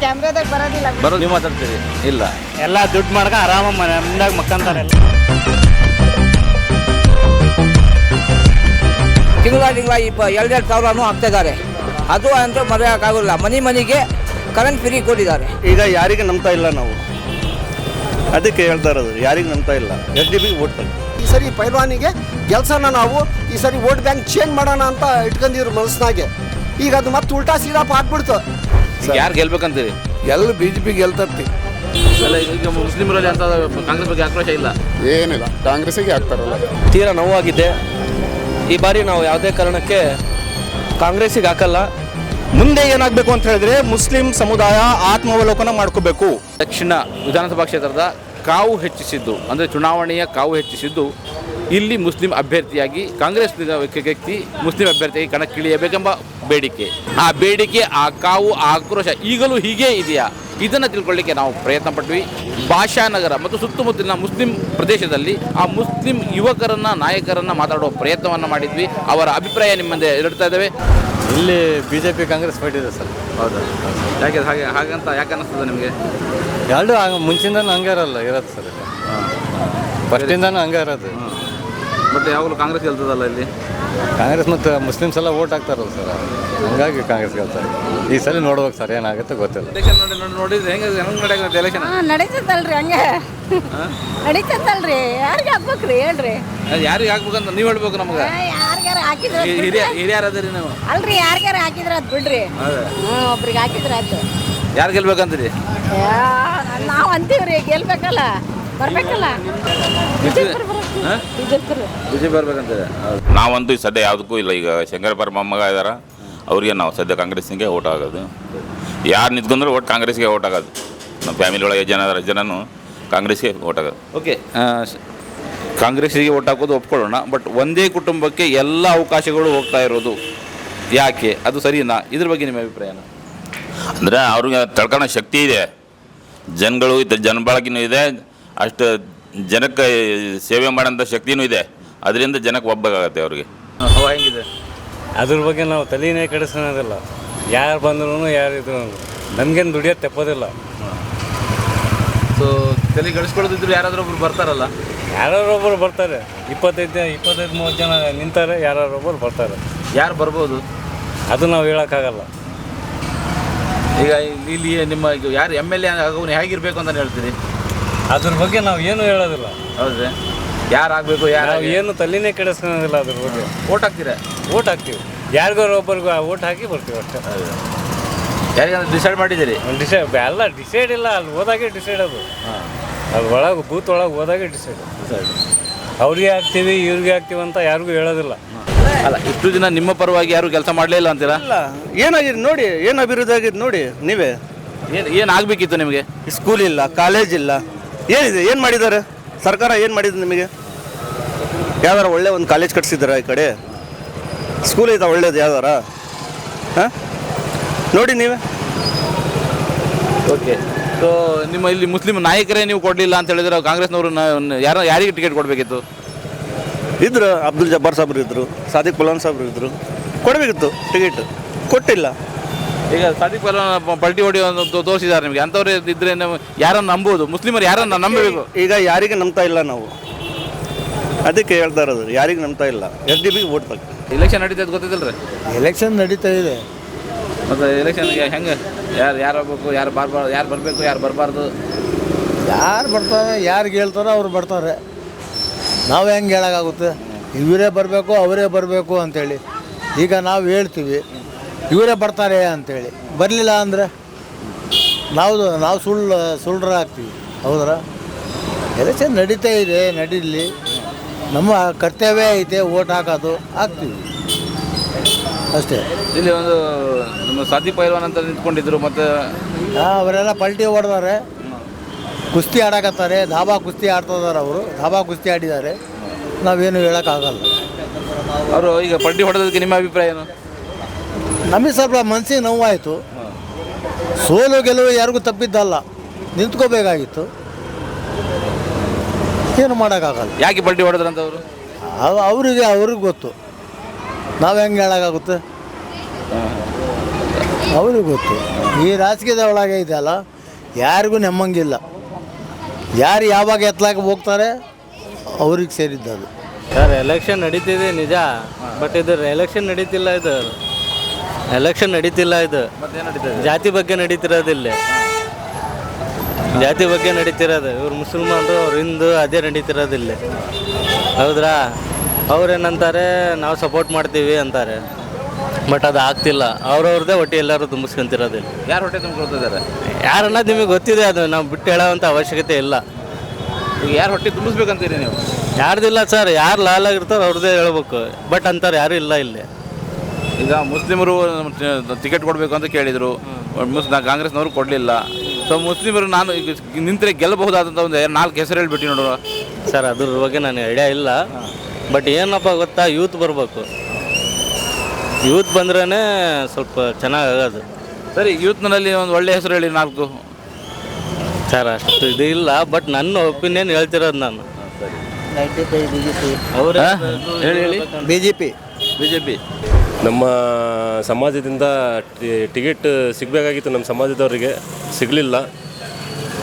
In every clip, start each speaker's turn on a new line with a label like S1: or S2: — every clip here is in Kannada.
S1: ಕ್ಯಾಮ್ರಾದಾಗ ಬರೋದಿಲ್ಲ.
S2: ಬರೋದು ನೀವು ಮಾತಾಡ್ತೀರಿ ಇಲ್ಲ,
S3: ಎಲ್ಲ ದುಡ್ಡು ಮಾಡ್ಕ ಆರಾಮ ಮುಂದಾಗ ಮಕ್ಕಂತಾರೆ.
S4: ತಿಂಗಳ 2,000 ಹಾಕ್ತಾ ಇದ್ದಾರೆ. ಅದು ಅಂತೂ ಮರೆಯೋಕ್ಕಾಗಲ್ಲ. ಮನೆಗೆ ಕರೆಂಟ್ ಫ್ರೀ ಕೊಟ್ಟಿದ್ದಾರೆ.
S5: ಈಗ ಯಾರಿಗೆ ನಂಬ್ತಾ ಇಲ್ಲ ನಾವು, ಅದಕ್ಕೆ ಹೇಳ್ತಾ ಇರೋದು, ಯಾರಿಗೆ ನಂಬ್ತಾ ಇಲ್ಲ. SDB ವೋಟ್
S6: ಈ ಸರಿ ಪೈಲ್ವಾನಿಗೆ ಗೆಲ್ಸೋಣ ನಾವು, ಈ ಸರಿ ವೋಟ್ ಬ್ಯಾಂಕ್ ಚೇಂಜ್ ಮಾಡೋಣ ಅಂತ ಇಟ್ಕೊಂಡಿದ್ರು ಮನಸ್ಸಿನಾಗೆ. ಈಗ ಅದು ಮತ್ತೆ ಉಲ್ಟಾ ಸೀದಾ ಪಾಟ್ಬಿಡ್ತು.
S2: ಯಾರು ಗೆಲ್ಬೇಕಂತೀರಿ?
S5: ಎಲ್ಲ BJP ಗೆಲ್ತರ್ತಿ.
S2: ಈಗ ಮುಸ್ಲಿಮರಲ್ಲಿ ಅಂತ ಕಾಂಗ್ರೆಸ್ ಬಗ್ಗೆ ಆಕ್ರೋಶ ಇಲ್ಲ,
S5: ಏನಿಲ್ಲ, ಕಾಂಗ್ರೆಸ್ಸಿಗೆ ಹಾಕ್ತಾರಲ್ಲ.
S7: ತೀರಾ ನೋವಾಗಿದೆ. ಈ ಬಾರಿ ನಾವು ಯಾವುದೇ ಕಾರಣಕ್ಕೆ ಕಾಂಗ್ರೆಸ್ಸಿಗೆ ಹಾಕಲ್ಲ.
S8: ಮುಂದೆ ಏನಾಗಬೇಕು ಅಂತ ಹೇಳಿದ್ರೆ ಮುಸ್ಲಿಂ ಸಮುದಾಯ ಆತ್ಮಾವಲೋಕನ ಮಾಡ್ಕೋಬೇಕು.
S2: ದಕ್ಷಿಣ ವಿಧಾನಸಭಾ ಕ್ಷೇತ್ರದ ಕಾವು ಹೆಚ್ಚಿಸಿದ್ದು, ಅಂದರೆ ಚುನಾವಣೆಯ ಕಾವು ಹೆಚ್ಚಿಸಿದ್ದು ಇಲ್ಲಿ ಮುಸ್ಲಿಂ ಅಭ್ಯರ್ಥಿಯಾಗಿ ಕಾಂಗ್ರೆಸ್ ವ್ಯಕ್ತಿ ಮುಸ್ಲಿಂ ಅಭ್ಯರ್ಥಿಯಾಗಿ ಕಣಕ್ಕಿಳಿಯಬೇಕೆಂಬ ಬೇಡಿಕೆ. ಆ ಬೇಡಿಕೆ, ಆ ಕಾವು, ಆ ಆಕ್ರೋಶ ಈಗಲೂ ಹೀಗೇ ಇದೆಯಾ? ಇದನ್ನು ತಿಳ್ಕೊಳ್ಳಿಕ್ಕೆ ನಾವು ಪ್ರಯತ್ನ ಪಟ್ವಿ. ಭಾಷಾನಗರ ಮತ್ತು ಸುತ್ತಮುತ್ತಲಿನ ಮುಸ್ಲಿಂ ಪ್ರದೇಶದಲ್ಲಿ ಆ ಮುಸ್ಲಿಂ ಯುವಕರನ್ನು, ನಾಯಕರನ್ನು ಮಾತಾಡುವ ಪ್ರಯತ್ನವನ್ನು ಮಾಡಿದ್ವಿ. ಅವರ ಅಭಿಪ್ರಾಯ ನಿಮ್ಮ ಮುಂದೆ ಇಡ್ತಾ ಇದ್ದೇವೆ.
S3: ಇಲ್ಲಿ BJP ಕಾಂಗ್ರೆಸ್ ಫೈಟ್ ಇದೆ ಸರ್.
S2: ಹೌದಾ? ಹಾಗಂತ ಯಾಕೆ ಅನ್ನಿಸ್ತದೆ ನಿಮಗೆ?
S3: ಎರಡು ಮುಂಚಿಂದನೂ ಹಂಗೆ ಇರೋದು ಸರ್. ಫಸ್ಟಿಂದನೂ ಹಂಗೆ ಇರೋದು.
S2: ಬಟ್ ಯಾವಾಗಲೂ ಕಾಂಗ್ರೆಸ್ ಗೆಲ್ತದಲ್ಲ ಇಲ್ಲಿ.
S3: ಕಾಂಗ್ರೆಸ್ ಮತ್ತು ಮುಸ್ಲಿಮ್ಸ್ ಎಲ್ಲ ಓಟ್ ಹಾಕ್ತಾರಲ್ಲ ಸರ್, ಹಂಗಾಗಿ ಕಾಂಗ್ರೆಸ್ ಗೆಲ್ತಾರೆ. ಈ ಸಲ ನೋಡ್ಬೇಕು ಸರ್, ಏನಾಗುತ್ತೆ ಗೊತ್ತಿಲ್ಲ.
S2: ಎಲೆಕ್ಷನ್ ನೋಡಿದ್ರೆ ಹೆಂಗೆ ನಡೆಯುತ್ತೆ ಎಲೆಕ್ಷನ್?
S1: ನಡೀತದಲ್ರಿ, ಹಂಗೆ ನಡೀತದಲ್ರಿ. ಯಾರಿಗೆ ಹಾಕ್ಬೇಕ್ರಿ ಹೇಳ್ರಿ?
S2: ಯಾರಿಗೆ ಹಾಕ್ಬೇಕಂತ ನೀವು ಹೇಳ್ಬೇಕು ನಮ್ಗೆ.
S1: ಯಾರಿಗಾರ ಹಾಕಿದ್ರೆ
S2: ಹಿರಿಯರದಿರಿ ನೀವು
S1: ಅಲ್ರಿ, ಯಾರಿಗಾರ ಹಾಕಿದ್ರೆ ಅದು ಬಿಡ್ರಿ. ಒಬ್ರಿಗೆ ಹಾಕಿದ್ರೆ ಆಯ್ತು.
S2: ಯಾರು ಗೆಲ್ಬೇಕಂತೀರಿ?
S1: ನಾವು ಅಂತೀವ್ರಿ, ಗೆಲ್ಬೇಕಲ್ಲ, ಬರ್ಬೇಕಲ್ಲ.
S2: ಬಿಜೆಪಿ ಬರ್ಬೇಕಂತೀರಿ?
S9: ನಾವಂತೂ ಸದ್ಯ ಯಾವುದಕ್ಕೂ ಇಲ್ಲ. ಈಗ ಶಂಕರಪ್ಪರ ಮೊಮ್ಮಗ ಇದ್ದಾರೆ, ಅವರಿಗೆ ನಾವು ಸದ್ಯ ಕಾಂಗ್ರೆಸ್ಸಿಗೆ ಓಟ್ ಆಗೋದು. ಯಾರು ನಿಂತ್ಕೊಂಡ್ರೆ ಓಟ್ ಕಾಂಗ್ರೆಸ್ಗೆ ಓಟ್ ಆಗೋದು. ನಮ್ಮ ಫ್ಯಾಮಿಲಿ ಒಳಗೆ ಜನನು ಕಾಂಗ್ರೆಸ್ಗೆ ಓಟ್ ಆಗೋದು.
S2: ಓಕೆ, ಕಾಂಗ್ರೆಸ್ಸಿಗೆ ಓಟ್ ಹಾಕೋದು ಒಪ್ಕೊಳ್ಳೋಣ. ಬಟ್ ಒಂದೇ ಕುಟುಂಬಕ್ಕೆ ಎಲ್ಲ ಅವಕಾಶಗಳು ಹೋಗ್ತಾ ಇರೋದು ಯಾಕೆ? ಅದು ಸರಿನಾ? ಇದ್ರ ಬಗ್ಗೆ ನಿಮ್ಮ ಅಭಿಪ್ರಾಯನ?
S9: ಅಂದರೆ ಅವ್ರಿಗೆ ತಡ್ಕೊಳ್ಳೋ ಶಕ್ತಿ ಇದೆ, ಜನಗಳು ಜನಬಳಕೆನೂ ಇದೆ, ಅಷ್ಟು ಜನಕ್ಕೆ ಸೇವೆ ಮಾಡೋಂಥ ಶಕ್ತಿನೂ ಇದೆ. ಅದರಿಂದ ಜನಕ್ಕೆ ಒಬ್ಬಗಾಗತ್ತೆ ಅವ್ರಿಗೆ.
S2: ಹವಾ ಹೆಂಗಿದೆ?
S3: ಅದ್ರ ಬಗ್ಗೆ ನಾವು ತಲೆನೇ ಕೆಡಿಸ್ಕೊಳ್ಳೋದಿಲ್ಲ. ಯಾರು ಬಂದ್ರು ಯಾರು ಇದ್ರು ನಮಗೇನು ದುಡಿಯೋದು ತೆಪ್ಪೋದಿಲ್ಲ.
S2: ಸೊ ತಲೆ ಗಳಿಸ್ಕೊಳ್ಳೋದಿದ್ರು ಯಾರಾದ್ರೂ ಒಬ್ರು ಬರ್ತಾರಲ್ಲ?
S3: ಯಾರೊಬ್ಬರು ಬರ್ತಾರೆ. 25-30 ಜನ ನಿಂತಾರೆ, ಯಾರೊಬ್ಬರು ಬರ್ತಾರೆ.
S2: ಯಾರು ಬರ್ಬೋದು
S3: ಅದು ನಾವು ಹೇಳೋಕ್ಕಾಗಲ್ಲ.
S2: ಈಗ ಇಲ್ಲಿ ನಿಮ್ಮ ಯಾರು MLA ಆಗೋನು ಹೇಗಿರ್ಬೇಕು ಅಂತ ಹೇಳ್ತೀರಿ?
S3: ಅದ್ರ ಬಗ್ಗೆ ನಾವು ಏನು ಹೇಳೋದಿಲ್ಲ.
S2: ಹೌದ್ರಿ? ಯಾರು ಆಗಬೇಕು, ಯಾರು
S3: ಏನು ತಲೆನೇ ಕೆಡಿಸ್ಕೊಳ್ಳೋದಿಲ್ಲ. ಅದ್ರ ಬಗ್ಗೆ
S2: ಓಟ್ ಹಾಕ್ತೀರಾ?
S3: ಓಟ್ ಹಾಕ್ತೀವಿ, ಯಾರಿಗಾರು ಒಬ್ಬರಿಗೂ ಓಟ್ ಹಾಕಿ ಬರ್ತೀವಿ ಅಷ್ಟೇ.
S2: ಯಾರಿಗಾದ್ರೂ ಡಿಸೈಡ್ ಮಾಡಿದ್ದೀರಿ?
S3: ಎಲ್ಲ ಡಿಸೈಡ್ ಇಲ್ಲ, ಅಲ್ಲಿ ಹೋದಾಗೆ ಡಿಸೈಡ್. ಅದು ಅಲ್ಲಿ ಒಳಗೆ ಬೂತ್ ಒಳಗೆ ಹೋದಾಗೆ ಡಿಸೈಡ್. ಅವ್ರಿಗೆ ಹಾಕ್ತೀವಿ, ಇವ್ರಿಗೆ ಹಾಕ್ತೀವಿ ಅಂತ ಯಾರಿಗೂ ಹೇಳೋದಿಲ್ಲ.
S2: ಅಲ್ಲ, ಇಷ್ಟು ದಿನ ನಿಮ್ಮ ಪರವಾಗಿ ಯಾರು ಕೆಲಸ ಮಾಡಲೇ ಇಲ್ಲ ಅಂತೀರಾ?
S5: ಇಲ್ಲ, ಏನಾಗಿದೆ ನೋಡಿ, ಏನು ಅಭಿವೃದ್ಧಿ ಆಗಿದೆ ನೋಡಿ ನೀವೇ.
S2: ಏನು ಆಗಬೇಕಿತ್ತು ನಿಮಗೆ?
S5: ಸ್ಕೂಲ್ ಇಲ್ಲ, ಕಾಲೇಜ್ ಇಲ್ಲ, ಏನಿದೆ? ಏನು ಮಾಡಿದ್ದಾರೆ ಸರ್ಕಾರ? ಏನು ಮಾಡಿದ್ರು ನಿಮಗೆ? ಯಾವ್ದಾರ ಒಳ್ಳೆ ಒಂದು ಕಾಲೇಜ್ ಕಟ್ಸಿದಾರ? ಈ ಕಡೆ ಸ್ಕೂಲ್ ಐತಾ ಒಳ್ಳೇದು ಯಾವ್ದಾರ? ಹಾಂ, ನೋಡಿ ನೀವೇ.
S2: ಓಕೆ, ಸೊ ನಿಮ್ಮ ಇಲ್ಲಿ ಮುಸ್ಲಿಂ ನಾಯಕರೇ ನೀವು ಕೊಡಲಿಲ್ಲ ಅಂತ ಹೇಳಿದ್ರೆ ಕಾಂಗ್ರೆಸ್ನವರು ಯಾರಿಗೆ ಟಿಕೆಟ್ ಕೊಡಬೇಕಿತ್ತು?
S5: ಇದ್ರು, ಅಬ್ದುಲ್ ಜಬ್ಬಾರ್ ಸಾಬ್ರು ಇದ್ದರು, ಸಾದಿಕ್ ಪಲ್ವಾನ್ ಸಾಬ್ರು ಇದ್ದರು, ಕೊಡಬೇಕಿತ್ತು ಟಿಕೆಟ್, ಕೊಟ್ಟಿಲ್ಲ.
S2: ಈಗ ಸಾದಿಕ್ ಪಲ್ವಾನ್ ಪಲ್ಟಿ ಹೊಡಿ ತೋರಿಸಿದ್ದಾರೆ ನಿಮಗೆ. ಅಂಥವ್ರು ಇದ್ರೆ ಯಾರನ್ನು ನಂಬೋದು? ಮುಸ್ಲಿಮರು ಯಾರನ್ನು ನಂಬಬೇಕು?
S5: ಈಗ ಯಾರಿಗೆ ನಂಬ್ತಾ ಇಲ್ಲ ನಾವು, ಅದಕ್ಕೆ ಹೇಳ್ತಾ ಇರೋದು, ಯಾರಿಗೆ ನಂಬ್ತಾ ಇಲ್ಲ. SDB ವೋಟ್ ಬೇಕು.
S2: ಎಲೆಕ್ಷನ್ ನಡೀತದೆ ಗೊತ್ತಿಲ್ಲ ರೀ?
S6: ಎಲೆಕ್ಷನ್ ನಡೀತಾ ಇದೆ.
S2: ಮತ್ತು ಎಲೆಕ್ಷನ್ಗೆ ಹೆಂಗೆ ಯಾರು ಹೋಗ್ಬೇಕು, ಯಾರು ಬರಬೇಕು, ಯಾರು ಬರಬಾರ್ದು?
S6: ಯಾರು ಬರ್ತಾರೆ, ಯಾರಿಗೆ ಹೇಳ್ತಾರೋ ಅವ್ರು ಬರ್ತಾರೆ. ನಾವು ಹೆಂಗೆ ಹೇಳೋಕ್ಕಾಗುತ್ತೆ? ಇವರೇ ಬರಬೇಕು, ಅವರೇ ಬರಬೇಕು ಅಂಥೇಳಿ. ಈಗ ನಾವು ಹೇಳ್ತೀವಿ ಇವರೇ ಬರ್ತಾರೆ ಅಂಥೇಳಿ, ಬರಲಿಲ್ಲ ಅಂದರೆ ನಾವು ಸುಳ್ಳು ಆಗ್ತೀವಿ. ಹೌದ್ರ? ಎಲೆಕ್ಷನ್ ನಡೀತಾ ಇದೆ, ನಡೀಲಿ. ನಮ್ಮ ಕರ್ತವ್ಯ ಐತೆ, ಓಟ್ ಹಾಕೋದು, ಹಾಕ್ತೀವಿ ಅಷ್ಟೇ.
S2: ಇಲ್ಲಿ ಒಂದು ನಮ್ಮ ಸಾದಿಕ್ ಪೈಲ್ವಾನ್ ಅಂತ ನಿಂತ್ಕೊಂಡಿದ್ರು, ಮತ್ತು
S6: ಅವರೆಲ್ಲ ಪಲ್ಟಿ ಹೊಡೆದಾರೆ, ಕುಸ್ತಿ ಆಡಕತ್ತಾರೆ. ಧಾಬಾ ಕುಸ್ತಿ ಆಡ್ತಿದ್ದಾರೆ, ಅವರು ಧಾಬಾ ಕುಸ್ತಿ ಆಡಿದ್ದಾರೆ. ನಾವೇನು ಹೇಳೋಕ್ಕಾಗಲ್ಲ.
S2: ಅವರು ಈಗ ಪಲ್ಟಿ ಹೊಡೆದಕ್ಕೆ ನಿಮ್ಮ ಅಭಿಪ್ರಾಯ ಏನು?
S6: ನಮಗೆ ಸ್ವಲ್ಪ ಮನಸ್ಸಿಗೆ ನೋವಾಯಿತು. ಸೋಲು ಗೆಲುವು ಯಾರಿಗೂ ತಪ್ಪಿದ್ದಲ್ಲ, ನಿಂತ್ಕೋಬೇಕಾಗಿತ್ತು. ಏನು ಮಾಡೋಕ್ಕಾಗಲ್ಲ.
S2: ಯಾಕೆ ಪಲ್ಟಿ ಹೊಡೆದ್ರಂತ ಅವರು?
S6: ಅವ್ರಿಗೆ ಗೊತ್ತು, ನಾವು ಹೆಂಗೆ ಹೇಳೋಕ್ಕಾಗುತ್ತೆ? ಅವನಿಗೆ ಗೊತ್ತು. ಈ ರಾಜಕೀಯದ ಒಳಗೆ ಇದೆಯಲ್ಲ, ಯಾರಿಗೂ ನೆಮ್ಮಂಗಿಲ್ಲ. ಯಾರು ಯಾವಾಗ ಎತ್ತಲಾಗ ಹೋಗ್ತಾರೆ ಅವ್ರಿಗೆ ಸೇರಿದ್ದದು.
S3: ಸರ್ ಎಲೆಕ್ಷನ್ ನಡೀತಿದೆ ನಿಜ, ಬಟ್ ಇದು ಎಲೆಕ್ಷನ್ ನಡೀತಿಲ್ಲ. ಇದು ಎಲೆಕ್ಷನ್ ನಡೀತಿಲ್ಲ. ಇದು ಜಾತಿ ಬಗ್ಗೆ ನಡೀತಿರೋದಿಲ್ಲ. ಜಾತಿ ಬಗ್ಗೆ ನಡೀತಿರೋದು. ಇವ್ರು ಮುಸಲ್ಮಾನರು, ಅವ್ರು ಹಿಂದೂ, ಅದೇ ನಡೀತಿರೋದಿಲ್ಲ. ಹೌದ್ರಾ? ಅವ್ರೇನಂತಾರೆ ನಾವು ಸಪೋರ್ಟ್ ಮಾಡ್ತೀವಿ ಅಂತಾರೆ, ಬಟ್ ಅದು ಆಗ್ತಿಲ್ಲ. ಅವ್ರವ್ರದ್ದೇ ಹೊಟ್ಟೆ ಎಲ್ಲರೂ ತುಂಬಿಸ್ಕೊಂತಿರೋದಿಲ್ಲ.
S2: ಯಾರು ಹೊಟ್ಟೆ ತುಂಬಿಕೊಳ್ತಿದ್ದಾರೆ?
S3: ಯಾರನ್ನೋದು ನಿಮಗೆ ಗೊತ್ತಿದೆ, ಅದು ನಾವು ಬಿಟ್ಟು ಹೇಳೋವಂಥ ಅವಶ್ಯಕತೆ ಇಲ್ಲ.
S2: ಈಗ ಯಾರು ಹೊಟ್ಟೆ ತುಂಬಿಸ್ಬೇಕಂತೀರಿ ನೀವು?
S3: ಯಾರ್ದಿಲ್ಲ ಸರ್, ಯಾರು ಲಾಲಾಗಿರ್ತಾರೋ ಅವ್ರದ್ದೇ ಹೇಳ್ಬೇಕು, ಬಟ್ ಅಂತಾರೆ ಯಾರು ಇಲ್ಲ ಇಲ್ಲಿ.
S2: ಈಗ ಮುಸ್ಲಿಮರು ಟಿಕೆಟ್ ಕೊಡಬೇಕು ಅಂತ ಕೇಳಿದರು, ಕಾಂಗ್ರೆಸ್ನವರು ಕೊಡಲಿಲ್ಲ. ಸೊ ಮುಸ್ಲಿಮರು ನಾನು ಈಗ ನಿಂತರೆ ಗೆಲ್ಲಬಹುದಾದಂಥ ಒಂದು 4 ಹೆಸರು ಹೇಳ್ಬಿಟ್ಟು ನೋಡುವ
S3: ಸರ್. ಅದ್ರ ಬಗ್ಗೆ ನನಗೆ ಐಡಿಯಾ ಇಲ್ಲ, ಬಟ್ ಏನಪ್ಪ ಗೊತ್ತಾ, ಯೂತ್ ಬರಬೇಕು. ಯೂತ್ ಬಂದ್ರೇ ಸ್ವಲ್ಪ ಚೆನ್ನಾಗಾಗೋದು.
S2: ಸರಿ, ಯೂತ್ನಲ್ಲಿ ಒಂದು ಒಳ್ಳೆ ಹೆಸರು ಹೇಳಿ 4.
S3: ಸರ್ ಅಷ್ಟು ಇದು ಇಲ್ಲ, ಬಟ್ ನನ್ನ ಒಪಿನಿಯನ್ ಹೇಳ್ತಿರೋದು ನಾನು. ಅವ್ರ
S2: ಹೇಳಿ.
S10: BJP ನಮ್ಮ ಸಮಾಜದಿಂದ ಟಿಕೆಟ್ ಸಿಗಬೇಕಾಗಿತ್ತು, ನಮ್ಮ ಸಮಾಜದವರಿಗೆ ಸಿಗಲಿಲ್ಲ.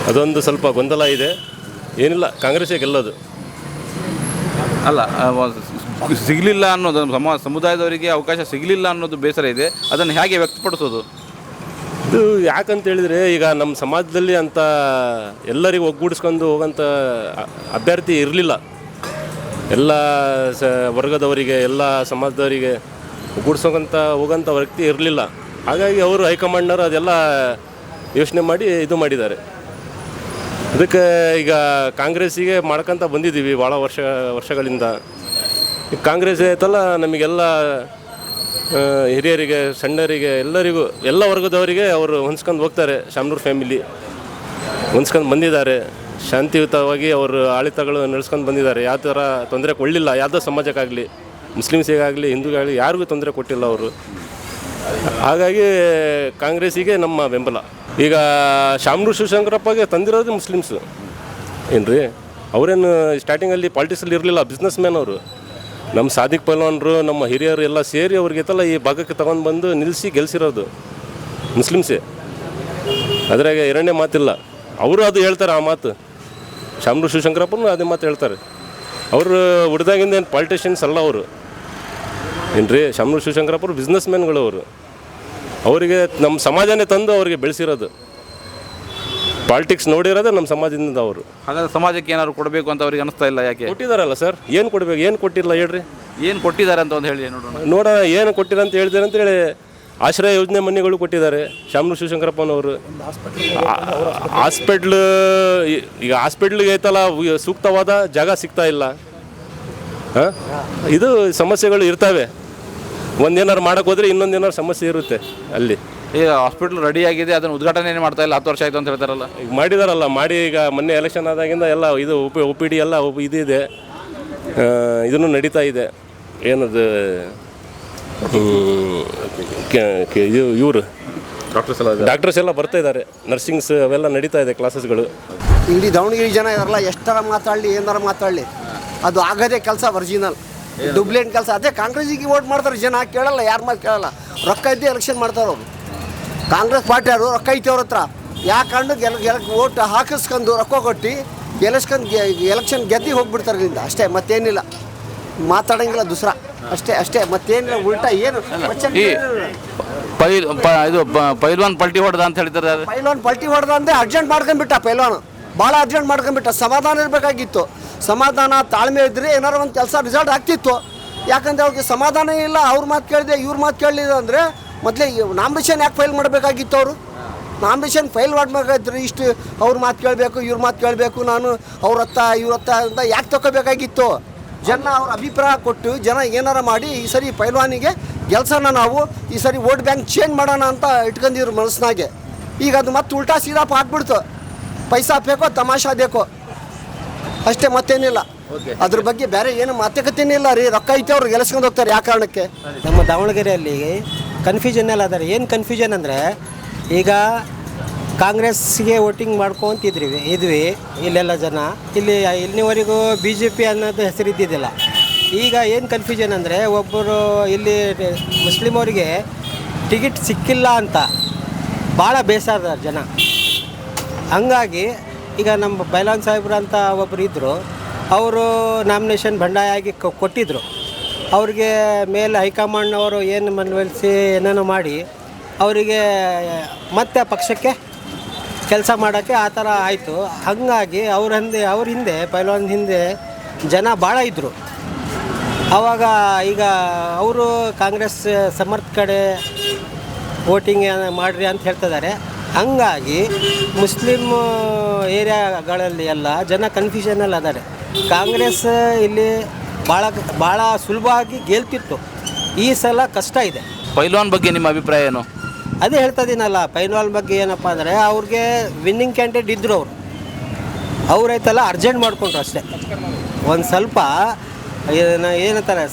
S10: ಅದೊಂದು ಸ್ವಲ್ಪ ಗೊಂದಲ ಇದೆ. ಏನಿಲ್ಲ, ಕಾಂಗ್ರೆಸ್ಸೇ ಗೆಲ್ಲೋದು.
S2: ಅಲ್ಲ, ಸಿಗಲಿಲ್ಲ ಅನ್ನೋದು ಸಮುದಾಯದವರಿಗೆ ಅವಕಾಶ ಸಿಗಲಿಲ್ಲ ಅನ್ನೋದು ಬೇಸರ ಇದೆ. ಅದನ್ನು ಹೇಗೆ ವ್ಯಕ್ತಪಡಿಸೋದು?
S10: ಇದು ಯಾಕಂತ ಹೇಳಿದರೆ, ಈಗ ನಮ್ಮ ಸಮಾಜದಲ್ಲಿ ಅಂತ ಎಲ್ಲರಿಗೂ ಒಗ್ಗೂಡಿಸ್ಕೊಂಡು ಹೋಗೋಂಥ ಅಭ್ಯರ್ಥಿ ಇರಲಿಲ್ಲ. ಎಲ್ಲ ವರ್ಗದವರಿಗೆ, ಎಲ್ಲ ಸಮಾಜದವರಿಗೆ ಒಗ್ಗೂಡಿಸೋಂಥ ಹೋಗೋಂಥ ವ್ಯಕ್ತಿ ಇರಲಿಲ್ಲ. ಹಾಗಾಗಿ ಅವರು ಹೈಕಮಾಂಡ್ನವರು ಅದೆಲ್ಲ ಯೋಚನೆ ಮಾಡಿ ಇದು ಮಾಡಿದ್ದಾರೆ. ಅದಕ್ಕೆ ಈಗ ಕಾಂಗ್ರೆಸ್ಸಿಗೆ ಮಾಡ್ಕೊತ ಬಂದಿದ್ದೀವಿ ಭಾಳ ವರ್ಷಗಳಿಂದ. ಈಗ ಕಾಂಗ್ರೆಸ್ ಆಯ್ತಲ್ಲ, ನಮಗೆಲ್ಲ ಹಿರಿಯರಿಗೆ, ಸಣ್ಣರಿಗೆ, ಎಲ್ಲರಿಗೂ, ಎಲ್ಲ ವರ್ಗದವರಿಗೆ ಅವರು ಹೊಂದ್ಸ್ಕೊಂಡು ಹೋಗ್ತಾರೆ. ಶಾಮನೂರು ಫ್ಯಾಮಿಲಿ ಹೊಂದ್ಸ್ಕೊಂಡು ಬಂದಿದ್ದಾರೆ. ಶಾಂತಿಯುತವಾಗಿ ಅವರು ಆಡಳಿತಗಳು ನಡೆಸ್ಕೊಂಡು ಬಂದಿದ್ದಾರೆ. ಯಾವ ಥರ ತೊಂದರೆ ಕೊಡಲಿಲ್ಲ ಯಾವುದೋ ಸಮಾಜಕ್ಕಾಗಲಿ, ಮುಸ್ಲಿಮ್ಸಿಗಾಗಲಿ, ಹಿಂದೂಗಾಗಲಿ, ಯಾರಿಗೂ ತೊಂದರೆ ಕೊಟ್ಟಿಲ್ಲ ಅವರು. ಹಾಗಾಗಿ ಕಾಂಗ್ರೆಸ್ಸಿಗೆ ನಮ್ಮ ಬೆಂಬಲ. ಈಗ ಶಾಮನೂರು ಶಿವಶಂಕರಪ್ಪಗೆ ತಂದಿರೋದು ಮುಸ್ಲಿಮ್ಸು ಏನು ರೀ. ಅವರೇನು ಸ್ಟಾರ್ಟಿಂಗಲ್ಲಿ ಪಾಲಿಟಿಕ್ಸಲ್ಲಿ ಇರಲಿಲ್ಲ, ಬಿಸ್ನೆಸ್ ಮ್ಯಾನ್ ಅವರು. ನಮ್ಮ ಸಾದಿಕ್ ಪೈಲ್ವಾನ್ರು, ನಮ್ಮ ಹಿರಿಯರು ಎಲ್ಲ ಸೇರಿ ಅವ್ರಿಗೆಲ್ಲ ಈ ಭಾಗಕ್ಕೆ ತಗೊಂಡು ಬಂದು ನಿಲ್ಲಿಸಿ ಗೆಲ್ಲಿಸಿರೋದು ಮುಸ್ಲಿಮ್ಸೇ. ಅದ್ರಾಗ ಎರಡನೇ ಮಾತಿಲ್ಲ. ಅವರು ಅದು ಹೇಳ್ತಾರೆ, ಆ ಮಾತು. ಶಾಮನೂರು ಶಿವಶಂಕರಪ್ಪನೂ ಅದೇ ಮಾತು ಹೇಳ್ತಾರೆ. ಅವರು ಹುಡ್ದಾಗಿಂದ ಏನು ಪಾಲಿಟಿಷಿಯನ್ಸ್ ಅಲ್ಲ ಅವರು ಏನು ರೀ. ಶಾಮನೂರು ಶಿವಶಂಕರಪ್ಪರು ಬಿಸ್ನೆಸ್ ಮ್ಯಾನ್ಗಳು ಅವರು. ಅವರಿಗೆ ನಮ್ಮ ಸಮಾಜನೇ ತಂದು ಅವರಿಗೆ ಬೆಳೆಸಿರೋದು. ಪಾಲಿಟಿಕ್ಸ್ ನೋಡಿರೋದೇ ನಮ್ಮ ಸಮಾಜದಿಂದ ಅವರು.
S2: ಹಾಗಾದ್ರೆ ಸಮಾಜಕ್ಕೆ ಏನಾದ್ರು ಕೊಡಬೇಕು ಅಂತ ಅವ್ರಿಗೆ ಅನಿಸ್ತಾ ಇಲ್ಲ? ಯಾಕೆ?
S10: ಕೊಟ್ಟಿದ್ದಾರಲ್ಲ ಸರ್, ಏನು ಕೊಡಬೇಕು, ಏನು ಕೊಟ್ಟಿಲ್ಲ ಹೇಳ್ರಿ.
S2: ಏನು ಕೊಟ್ಟಿದ್ದಾರೆ ಅಂತ ಒಂದು ಹೇಳಿ
S10: ನೋಡೋಣ. ಏನು ಕೊಟ್ಟಿಲ್ಲ ಅಂತ ಹೇಳ್ತಾರೆ ಅಂತೇಳಿ, ಆಶ್ರಯ ಯೋಜನೆ ಮನೆಗಳು ಕೊಟ್ಟಿದ್ದಾರೆ ಶಾಮನೂರು ಶಿವಶಂಕರಪ್ಪನವರು. ಹಾಸ್ಪಿಟ್ಲ್, ಈಗ ಹಾಸ್ಪಿಟ್ಲಿಗೆ ಐತಲ್ಲ, ಸೂಕ್ತವಾದ ಜಾಗ ಸಿಗ್ತಾ ಇಲ್ಲ. ಇದು ಸಮಸ್ಯೆಗಳು ಇರ್ತವೆ. ಒಂದೇನಾರು ಮಾಡೋಕೆ ಹೋದರೆ ಇನ್ನೊಂದೇನಾರು ಸಮಸ್ಯೆ ಇರುತ್ತೆ ಅಲ್ಲಿ.
S2: ಈಗ ಹಾಸ್ಪಿಟ್ಲ್ ರೆಡಿ ಆಗಿದೆ, ಅದನ್ನು ಉದ್ಘಾಟನೆ ಮಾಡ್ತಾ ಇಲ್ಲ, 10 ವರ್ಷ ಆಯಿತು ಅಂತ ಹೇಳ್ತಾರಲ್ಲ.
S10: ಈಗ ಮಾಡಿದಾರಲ್ಲ, ಮಾಡಿ ಈಗ ಮೊನ್ನೆ ಎಲೆಕ್ಷನ್ ಆದಾಗಿಂದ ಎಲ್ಲ ಇದು OPD ಎಲ್ಲ ಇದಿದೆ. ಇದನ್ನು ನಡೀತಾ ಇದೆ. ಏನದು ಇವರು ಡಾಕ್ಟರ್ಸ್ ಎಲ್ಲ ಬರ್ತಾ ಇದ್ದಾರೆ. ನರ್ಸಿಂಗ್ಸ್ ಅವೆಲ್ಲ ನಡೀತಾ ಇದೆ, ಕ್ಲಾಸಸ್ಗಳು.
S11: ಇಡೀ ದಾವಣಗೆರೆ ಜನ ಇದಾರಲ್ಲ, ಎಷ್ಟರ ಮಾತಾಡಲಿ, ಏನಾರ ಮಾತಾಡಲಿ, ಅದು ಆಗೋದೇ ಕೆಲಸ ಒರಿಜಿನಲ್. ಡುಪ್ಲಿಕೇಟ್ ಕೆಲಸ. ಅದೇ ಕಾಂಗ್ರೆಸ್ಸಿಗೆ ವೋಟ್ ಮಾಡ್ತಾರೆ ಜನ, ಕೇಳಲ್ಲ, ಯಾರ ಮಾತು ಕೇಳಲ್ಲ. ರೊಕ್ಕ ಇದ್ದೇ ಎಲೆಕ್ಷನ್ ಮಾಡ್ತಾರೆ ಅವರು. ಕಾಂಗ್ರೆಸ್ ಪಾರ್ಟಿಯವರು ರೊಕ್ಕ ಐತೆ ಅವ್ರ ಹತ್ರ. ಯಾವ ಕಾರಣಕ್ಕೆ ವೋಟ್ ಹಾಕಿಸ್ಕೊಂಡು ರೊಕ್ಕ ಕೊಟ್ಟು ಎಲೆಕ್ಷನ್ ಗೆದ್ದು ಹೋಗ್ಬಿಡ್ತಾರೆ ಇಲ್ಲಿಂದ. ಅಷ್ಟೇ, ಮತ್ತೇನಿಲ್ಲ. ಮಾತಾಡೋಂಗಿಲ್ಲ ದುಸ್ರ. ಅಷ್ಟೇ ಮತ್ತೇನಿಲ್ಲ. ಉಲ್ಟಾ ಏನು
S2: ಇದು ಪೈಲ್ವಾನ್ ಪಲ್ಟಿ ಹೊಡೆದ ಅಂತ ಹೇಳ್ತಾರೆ.
S11: ಪೈಲ್ವಾನ್ ಪಲ್ಟಿ ಹೊಡೆದ ಅಂದರೆ ಅರ್ಜೆಂಟ್ ಮಾಡ್ಕೊಂಡ್ಬಿಟ್ಟ ಪೈಲ್ವಾನ್. ಭಾಳ ಅರ್ಜೆಂಟ್ ಮಾಡ್ಕೊಂಡ್ಬಿಟ್ಟ. ಸಮಾಧಾನ ಇರಬೇಕಾಗಿತ್ತು. ಸಮಾಧಾನ, ತಾಳ್ಮೆ ಇದ್ದರೆ ಏನಾರು ಒಂದು ಕೆಲಸ ರಿಸಲ್ಟ್ ಆಗ್ತಿತ್ತು. ಯಾಕಂದರೆ ಅವ್ರಿಗೆ ಸಮಾಧಾನ ಇಲ್ಲ. ಅವ್ರ ಮಾತು ಕೇಳಿದೆ, ಇವ್ರ ಮಾತು ಕೇಳಲಿಲ್ಲ ಅಂದರೆ ಮೊದಲೇ ನಾಮಿನೇಷನ್ ಯಾಕೆ ಫೈಲ್ ಮಾಡಬೇಕಾಗಿತ್ತು? ಅವರು ನಾಮಿನೇಷನ್ ಫೈಲ್ ಮಾಡಬೇಕಾದ್ರೆ ಇಷ್ಟು ಅವ್ರ ಮಾತು ಕೇಳಬೇಕು, ಇವ್ರ ಮಾತು ಕೇಳಬೇಕು, ನಾನು ಅವ್ರ ಹತ್ತ ಇವ್ರ ಹತ್ತ ಅಂತ ಯಾಕೆ ತಗೋಬೇಕಾಗಿತ್ತು? ಜನ ಅವ್ರ ಅಭಿಪ್ರಾಯ ಕೊಟ್ಟು ಜನ ಏನಾರ ಮಾಡಿ ಈ ಸರಿ ಪೈಲ್ವಾನಿಗೆ ಗೆಲ್ಸೋಣ, ನಾವು ಈ ಸರಿ ವೋಟ್ ಬ್ಯಾಂಕ್ ಚೇಂಜ್ ಮಾಡೋಣ ಅಂತ ಇಟ್ಕೊಂಡಿದ್ರು ಮನಸ್ಸಿನಾಗೆ. ಈಗ ಅದು ಮತ್ತೆ ಉಲ್ಟಾ ಸೀದಾ ಹಾಕ್ಬಿಡ್ತು. ಪೈಸಾ ಬೇಕೋ, ತಮಾಷಾ ಬೇಕೋ, ಅಷ್ಟೇ, ಮತ್ತೇನಿಲ್ಲ. ಅದ್ರ ಬಗ್ಗೆ ಬೇರೆ ಏನು ಮಾತುಕತೆನೇ ಇಲ್ಲ ರೀ. ರೊಕ್ಕ ಐತೆ, ಅವ್ರು ಗೆಲ್ಸ್ಕೊಂಡು ಹೋಗ್ತಾರೆ. ಯಾವ ಕಾರಣಕ್ಕೆ?
S12: ನಮ್ಮ ದಾವಣಗೆರೆಯಲ್ಲಿ ಕನ್ಫ್ಯೂಷನ್ ಎಲ್ಲ ಅದಾರೆ. ಏನು ಕನ್ಫ್ಯೂಷನ್ ಅಂದರೆ, ಈಗ ಕಾಂಗ್ರೆಸ್ಗೆ ವೋಟಿಂಗ್ ಇದ್ವಿ ಇಲ್ಲೆಲ್ಲ ಜನ. ಇಲ್ಲಿವರೆಗೂ BJP ಅನ್ನೋದು ಹೆಸರಿದ್ದಿದ್ದಿಲ್ಲ. ಈಗ ಏನು ಕನ್ಫ್ಯೂಷನ್ ಅಂದರೆ, ಒಬ್ಬರು ಇಲ್ಲಿ ಮುಸ್ಲಿಮವರಿಗೆ ಟಿಕೆಟ್ ಸಿಕ್ಕಿಲ್ಲ ಅಂತ ಭಾಳ ಬೇಸರದ ಜನ. ಹಂಗಾಗಿ ಈಗ ನಮ್ಮ ಬೈಲಾನ್ ಸಾಹೇಬ್ರು ಅಂತ ಒಬ್ಬರು ಇದ್ದರು, ಅವರು ನಾಮಿನೇಷನ್ ಬಂಡಾಯಾಗಿ ಕೊಟ್ಟಿದ್ದರು. ಅವ್ರಿಗೆ ಮೇಲೆ ಹೈಕಮಾಂಡ್ನವರು ಏನು ಮನವೊಲಿಸಿ ಏನೇನೋ ಮಾಡಿ ಅವರಿಗೆ ಮತ್ತೆ ಪಕ್ಷಕ್ಕೆ ಕೆಲಸ ಮಾಡೋಕ್ಕೆ ಆ ಥರ ಆಯಿತು. ಹಾಗಾಗಿ ಅವ್ರ ಹಿಂದೆ ಪೈಲ್ವಾನ್ ಹಿಂದೆ ಜನ ಭಾಳ ಇದ್ದರು. ಆವಾಗ ಈಗ ಅವರು ಕಾಂಗ್ರೆಸ್ ಸಮರ್ಥ ಕಡೆ ವೋಟಿಂಗ್ ಮಾಡಿರಿ ಅಂತ ಹೇಳ್ತಿದ್ದಾರೆ. ಹಂಗಾಗಿ ಮುಸ್ಲಿಮ್ ಏರಿಯಾಗಳಲ್ಲಿ ಎಲ್ಲ ಜನ ಕನ್ಫ್ಯೂಷನಲ್ಲಿ ಅದಾರೆ. ಕಾಂಗ್ರೆಸ್ ಇಲ್ಲಿ ಭಾಳ ಸುಲಭವಾಗಿ ಗೆಲ್ತಿತ್ತು, ಈ ಸಲ ಕಷ್ಟ ಇದೆ.
S2: ಪೈಲ್ವಾನ್ ಬಗ್ಗೆ ನಿಮ್ಮ ಅಭಿಪ್ರಾಯ ಏನು?
S12: ಅದೇ ಹೇಳ್ತಾ ಇದ್ದೀನಲ್ಲ, ಪೈಲ್ವಾನ್ ಬಗ್ಗೆ ಏನಪ್ಪ ಅಂದರೆ ಅವ್ರಿಗೆ ವಿನ್ನಿಂಗ್ ಕ್ಯಾಂಡಿಡೇಟ್ ಇದ್ದರು, ಅವರೈತಲ್ಲ ಅರ್ಜೆಂಟ್ ಮಾಡಿಕೊಂಡ್ರು ಅಷ್ಟೇ. ಒಂದು ಸ್ವಲ್ಪ ಏನಂತಾರೆ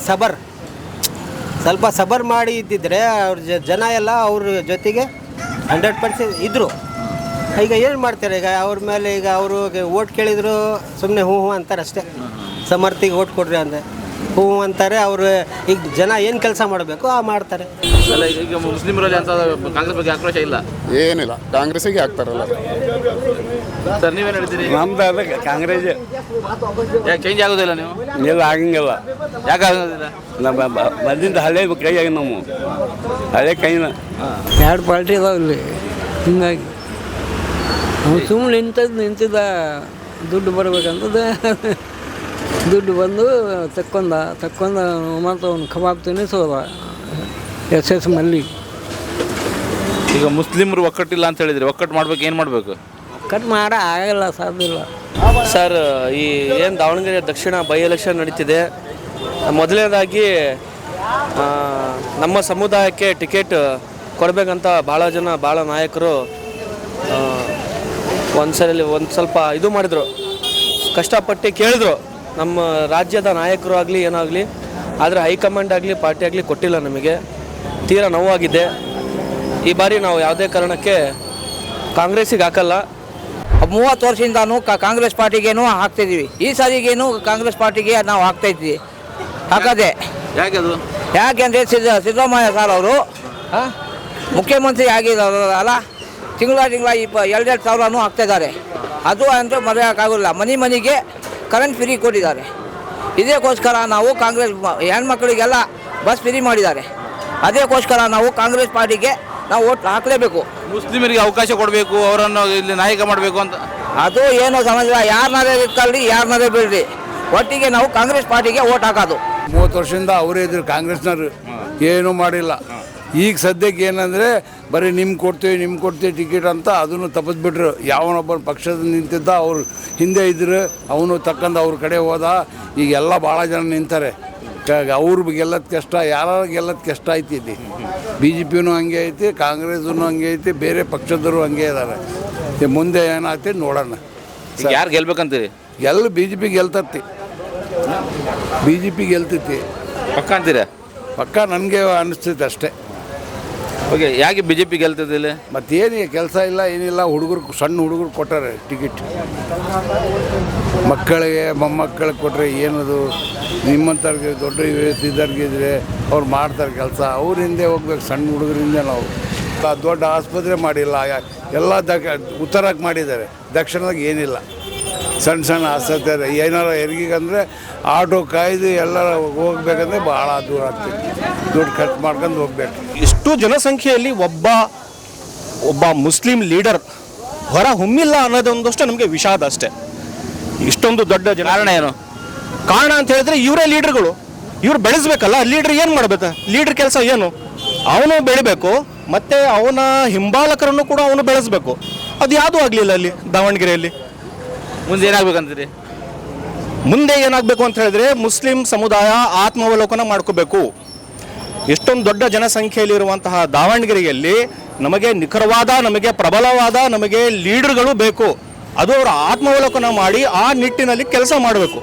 S12: ಸ್ವಲ್ಪ ಸಬರ್ ಮಾಡಿ ಇದ್ದಿದ್ರೆ ಅವ್ರ ಜನ ಎಲ್ಲ ಅವ್ರ ಜೊತೆಗೆ 100% ಇದ್ದರು. ಈಗ ಏನು ಮಾಡ್ತಾರೆ, ಈಗ ಅವ್ರ ಮೇಲೆ ಈಗ ಅವ್ರಿಗೆ ಓಟ್ ಕೇಳಿದ್ರು ಸುಮ್ಮನೆ ಹ್ಞೂ ಅಂತಾರೆ ಅಷ್ಟೇ. ಸಮರ್ಥಿಗೆ ಓಟ್ ಕೊಡ್ರಿ ಅಂದರೆ ಹ್ಞೂ ಅಂತಾರೆ. ಅವರು ಈಗ ಜನ ಏನು ಕೆಲಸ ಮಾಡಬೇಕು ಮಾಡ್ತಾರೆ.
S2: ಅಲ್ಲ, ಈಗ ಮುಸ್ಲಿಮರಲ್ಲಿ ಅಂತ ಕಾಂಗ್ರೆಸ್ ಬಗ್ಗೆ ಆಕ್ರೋಶ ಇಲ್ಲ?
S13: ಏನಿಲ್ಲ, ಕಾಂಗ್ರೆಸ್ಸಿಗೆ ಹಾಕ್ತಾರಲ್ಲ
S2: ಸರ್. ನೀವೇನು ಹೇಳ್ತೀರಿ?
S13: ನಮ್ದು ಅದಕ್ಕೆ ಕಾಂಗ್ರೆಸ್.
S2: ಯಾಕೆ ಚೇಂಜ್ ಆಗೋದಿಲ್ಲ ನೀವು?
S13: ಎಲ್ಲ ಆಗಂಗಿಲ್ಲ.
S2: ಯಾಕೆ ಆಗೋದಿಲ್ಲ?
S13: ನಮ್ಮ ಬಂದಿಂದ ಹಳೆ ಕೈ ಆಗಿ ನಮ್ಮ ಹಳೆ ಕೈನ
S14: 2 ಪಾರ್ಟಿ ಇದಾವಲ್ಲಿ. ಹಿಂಗಾಗಿ ಸುಮ್ಮನೆ ನಿಂತಿದ್ದ ದುಡ್ಡು ಬರಬೇಕಂತದ್ದು. ದುಡ್ಡು ಬಂದು ತಕ್ಕೊಂಡ ಮತ್ತು ಅವ್ನು ಕಬಾಬ್ ತಿನ್ನಿಸೋದ SS ಮಲ್ಲಿ.
S2: ಈಗ ಮುಸ್ಲಿಮರು ಒಕ್ಕಟ್ಟಿಲ್ಲ ಅಂತ ಹೇಳಿದ್ರೆ ಒಕ್ಕಟ್ಟು ಮಾಡ್ಬೇಕು, ಏನು ಮಾಡಬೇಕು?
S14: ಕಟ್ ಆಗಲ್ಲ, ಸಾಧ್ಯ ಇಲ್ಲ
S7: ಸರ್. ಈ ಏನು ದಾವಣಗೆರೆ ದಕ್ಷಿಣ ಬೈ ಎಲೆಕ್ಷನ್ ನಡೀತಿದೆ, ಮೊದಲನೇದಾಗಿ ನಮ್ಮ ಸಮುದಾಯಕ್ಕೆ ಟಿಕೆಟ್ ಕೊಡಬೇಕಂತ ಭಾಳ ನಾಯಕರು ಒಂದು ಸ್ವಲ್ಪ ಇದು ಮಾಡಿದರು, ಕಷ್ಟಪಟ್ಟು ಕೇಳಿದ್ರು. ನಮ್ಮ ರಾಜ್ಯದ ನಾಯಕರು ಆಗಲಿ ಏನಾಗಲಿ, ಆದರೆ ಹೈಕಮಾಂಡ್ ಆಗಲಿ ಪಾರ್ಟಿ ಆಗಲಿ ಕೊಟ್ಟಿಲ್ಲ. ನಮಗೆ ತೀರಾ ನೋವಾಗಿದೆ. ಈ ಬಾರಿ ನಾವು ಯಾವುದೇ ಕಾರಣಕ್ಕೆ ಕಾಂಗ್ರೆಸ್ಸಿಗೆ ಹಾಕಲ್ಲ.
S4: 30 ವರ್ಷದಿಂದನೂ ಕಾಂಗ್ರೆಸ್ ಪಾರ್ಟಿಗೇನು ಹಾಕ್ತಿದ್ದೀವಿ. ಈ ಸಾರಿಗೇನು ಕಾಂಗ್ರೆಸ್ ಪಾರ್ಟಿಗೆ ನಾವು ಹಾಕ್ತಾಯಿದ್ವಿ, ಹಾಕೋದೆ.
S2: ಯಾಕೆ ಅದು?
S4: ಯಾಕೆಂದರೆ ಸಿದ್ದರಾಮಯ್ಯ ಸರ್ ಅವರು ಮುಖ್ಯಮಂತ್ರಿ ಆಗಿದ್ದಾರಲ್ಲ, ತಿಂಗಳ 2,000 ಹಾಕ್ತಿದ್ದಾರೆ. ಅದು ಅಂದರೆ ಮರೆಯೋಕ್ಕಾಗಲ್ಲ. ಮನೆಗೆ ಕರೆಂಟ್ ಫ್ರೀ ಕೊಟ್ಟಿದ್ದಾರೆ. ಇದಕ್ಕೋಸ್ಕರ ನಾವು ಕಾಂಗ್ರೆಸ್ ಹೆಣ್ಮಕ್ಳಿಗೆಲ್ಲ ಬಸ್ ಫ್ರೀ ಮಾಡಿದ್ದಾರೆ. ಅದಕ್ಕೋಸ್ಕರ ನಾವು ಕಾಂಗ್ರೆಸ್ ಪಾರ್ಟಿಗೆ ನಾವು ಓಟ್ ಹಾಕಲೇಬೇಕು.
S2: ಮುಸ್ಲಿಮರಿಗೆ ಅವಕಾಶ ಕೊಡಬೇಕು, ಅವರನ್ನು ಇಲ್ಲಿ ನಾಯಕ ಮಾಡಬೇಕು ಅಂತ
S4: ಅದು ಏನೋ ಸಮಸ್ಯೆ. ಯಾರನ್ನಾರೇ ಇಟ್ಕೊಳ್ಳಿ, ಯಾರನ್ನಾರೇ ಬಿಡ್ರಿ, ಒಟ್ಟಿಗೆ ನಾವು ಕಾಂಗ್ರೆಸ್ ಪಾರ್ಟಿಗೆ ಓಟ್ ಹಾಕೋದು.
S6: 30 ವರ್ಷದಿಂದ ಅವರೇ ಇದ್ರು ಕಾಂಗ್ರೆಸ್ನವರು, ಏನೂ ಮಾಡಿಲ್ಲ. ಈಗ ಸದ್ಯಕ್ಕೆ ಏನಂದರೆ ಬರೀ ನಿಮ್ಗೆ ಕೊಡ್ತೀವಿ ಟಿಕೆಟ್ ಅಂತ ಅದನ್ನು ತಪ್ಪಿಸ್ಬಿಟ್ರು. ಯಾವನೊಬ್ಬ ಪಕ್ಷದ ನಿಂತಿದ್ದ ಅವ್ರು ಹಿಂದೆ ಇದ್ರು, ಅವನು ತಕ್ಕಂದು ಅವ್ರ ಕಡೆ ಹೋದ. ಈಗೆಲ್ಲ ಭಾಳ ಜನ ನಿಂತಾರೆ. ಅವ್ರು ಗೆಲ್ಲದ ಕಷ್ಟ, ಯಾರು ಗೆಲ್ಲದ ಕಷ್ಟ ಐತಿ. BJPನೂ ಹಂಗೆ ಐತಿ, ಕಾಂಗ್ರೆಸ್ಸೂ ಹಂಗೆ ಐತಿ, ಬೇರೆ ಪಕ್ಷದವರು ಹಂಗೆ ಇದ್ದಾರೆ. ಮುಂದೆ ಏನಾಗ್ತಿ ನೋಡೋಣ.
S2: ಯಾರು ಗೆಲ್ಬೇಕಂತೀರಿ?
S6: BJP ಗೆಲ್ತತಿ, BJP ಗೆಲ್ತೈತಿ
S2: ಪಕ್ಕ ಅಂತೀರಾ?
S6: ಪಕ್ಕ ನನಗೆ ಅನ್ನಿಸ್ತೈತೆ ಅಷ್ಟೇ.
S2: ಓಕೆ, ಯಾಕೆ BJP ಗೆಲ್ತದಿಲ್ಲ?
S6: ಮತ್ತೇನು ಕೆಲಸ ಇಲ್ಲ, ಏನಿಲ್ಲ. ಸಣ್ಣ ಹುಡುಗರು ಕೊಟ್ಟಾರೆ ಟಿಕೆಟ್, ಮಕ್ಕಳಿಗೆ ಮೊಮ್ಮಕ್ಕಳಿಗೆ ಕೊಟ್ಟರೆ ಏನದು. ನಿಮ್ಮಂಥವ್ರಿಗೆ ದೊಡ್ಡ ಇದ್ದವ್ರಿಗಿದ್ರೆ ಅವ್ರು ಮಾಡ್ತಾರೆ ಕೆಲಸ. ಅವ್ರ ಹಿಂದೆ ಹೋಗ್ಬೇಕು, ಸಣ್ಣ ಹುಡುಗರಿಂದ. ನಾವು ದೊಡ್ಡ ಆಸ್ಪತ್ರೆ ಮಾಡಿಲ್ಲ, ಎಲ್ಲ ಉತ್ತರಕ್ಕೆ ಮಾಡಿದ್ದಾರೆ. ದಕ್ಷಿಣದಾಗ ಏನಿಲ್ಲ, ಸಣ್ಣ ಆಸ್ಪತ್ರೆ. ಏನಾರ ಹೆರಿಗೆಗಂದರೆ ಆಟೋ ಕಾಯ್ದು ಎಲ್ಲರ ಹೋಗ್ಬೇಕಂದ್ರೆ ಭಾಳ ದೂರ ಆಗ್ತದೆ. ದುಡ್ಡು ಖರ್ಚು ಮಾಡ್ಕೊಂಡು ಹೋಗ್ಬೇಕು.
S8: ಇಷ್ಟು ಜನಸಂಖ್ಯೆಯಲ್ಲಿ ಒಬ್ಬ ಮುಸ್ಲಿಂ ಲೀಡರ್ ಹೊರ ಹೊಮ್ಮಿಲ್ಲ ಅನ್ನೋದೊಂದಷ್ಟು ನಮಗೆ ವಿಷಾದ ಅಷ್ಟೇ. ಇಷ್ಟೊಂದು ದೊಡ್ಡ
S2: ಕಾರಣ ಏನು?
S8: ಕಾರಣ ಅಂತ ಹೇಳಿದ್ರೆ ಇವರೇ ಲೀಡರ್ಗಳು. ಇವ್ರು ಬೆಳೆಸ್ಬೇಕಲ್ಲ. ಲೀಡರ್ ಏನು ಮಾಡಬೇಕು? ಲೀಡರ್ ಕೆಲಸ ಏನು? ಅವನು ಬೆಳಿಬೇಕು, ಮತ್ತು ಅವನ ಹಿಂಬಾಲಕರನ್ನು ಕೂಡ ಅವನು ಬೆಳೆಸಬೇಕು. ಅದು ಯಾವುದೂ ಆಗಲಿಲ್ಲ ಅಲ್ಲಿ ದಾವಣಗೆರೆಯಲ್ಲಿ.
S2: ಮುಂದೆ ಏನಾಗಬೇಕಂತೀರಿ?
S8: ಮುಂದೆ ಏನಾಗಬೇಕು ಅಂತ ಹೇಳಿದ್ರೆ ಮುಸ್ಲಿಂ ಸಮುದಾಯ ಆತ್ಮಾವಲೋಕನ ಮಾಡ್ಕೋಬೇಕು. ಎಷ್ಟೊಂದು ದೊಡ್ಡ ಜನಸಂಖ್ಯೆಯಲ್ಲಿರುವಂತಹ ದಾವಣಗೆರೆಯಲ್ಲಿ ನಮಗೆ ನಿಖರವಾದ, ನಮಗೆ ಪ್ರಬಲವಾದ, ನಮಗೆ ಲೀಡರ್ಗಳು ಬೇಕು. ಅದು ಅವರ ಆತ್ಮಾವಲೋಕನ ಮಾಡಿ ಆ ನಿಟ್ಟಿನಲ್ಲಿ ಕೆಲಸ ಮಾಡಬೇಕು.